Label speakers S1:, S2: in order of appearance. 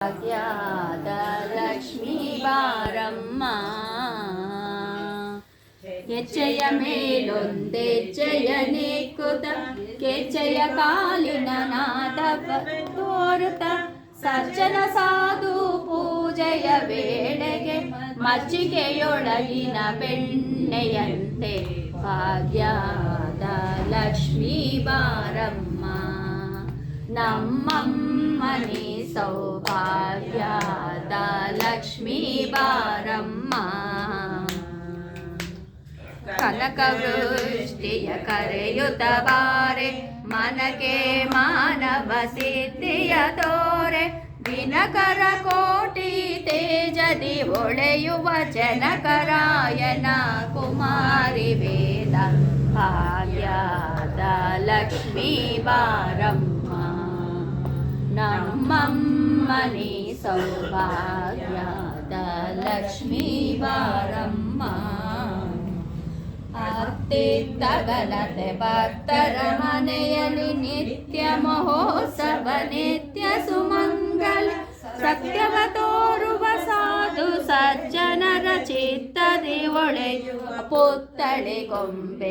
S1: ಭಾಗ್ಯದ ಲಕ್ಷ್ಮೀ ಬಾರಮ್ಮ ಹೆಜ್ಜೆಯ ಮೇಲೊಂದೆಜ್ಜೆಯ ನೆಕ್ಕುತ್ತ ಕೆಜ್ಜೆಯ ಕಾಲಿನ ನಾದವ ತೋರುತ್ತ ಸಜ್ಜನ ಸಾಧು ಪೂಜೆಯ ವೇಳೆಗೆ ಮಜ್ಜಿಗೆಯೊಳಗಿನ ಬೆಣ್ಣೆಯಂತೆ ಭಾಗ್ಯದ ಲಕ್ಷ್ಮೀ ಬಾರಮ್ಮ ನಮ್ಮಮ್ಮನೆ ಸೌಭಾಗ್ಯದ ಲಕ್ಷ್ಮೀ ಬಾರಮ್ಮ ಕನಕವೃಷ್ಟಿಯ ಕರೆಯುತ್ತ ಬಾರೆ ಮನಕೆ ಮಾನವ ಸಿದ್ಧಿಯ ತೋರೆ ದಿನಕರ ಕೋಟಿ ತೇಜದಿ ಹೊಳೆಯುವ ಜನಕರಾಯನ ಕುಮಾರಿ ವೇದ ಭಾಗ್ಯದ ಲಕ್ಷ್ಮೀ ಬಾರಮ್ಮ ನಮ್ಮಮ್ಮನೆ ಸೌಭಾಗ್ಯದ ಲಕ್ಷ್ಮೀ ಬಾರಮ್ಮ ಅತ್ತಿತ್ತಗಲತೆ ಭಕ್ತರ ಮನೆಯಲ್ಲಿ ನಿತ್ಯ ಮಹೋತ್ಸವ ನಿತ್ಯ ಸುಮಂಗಲ ಸತ್ಯವ ತೋರುವ ಸಾಧು ಸಜ್ಜನರ ಚಿತ್ತದಿ ಒಳೆಯುವ ಪುತ್ತಳಿ ಗೊಂಬೆ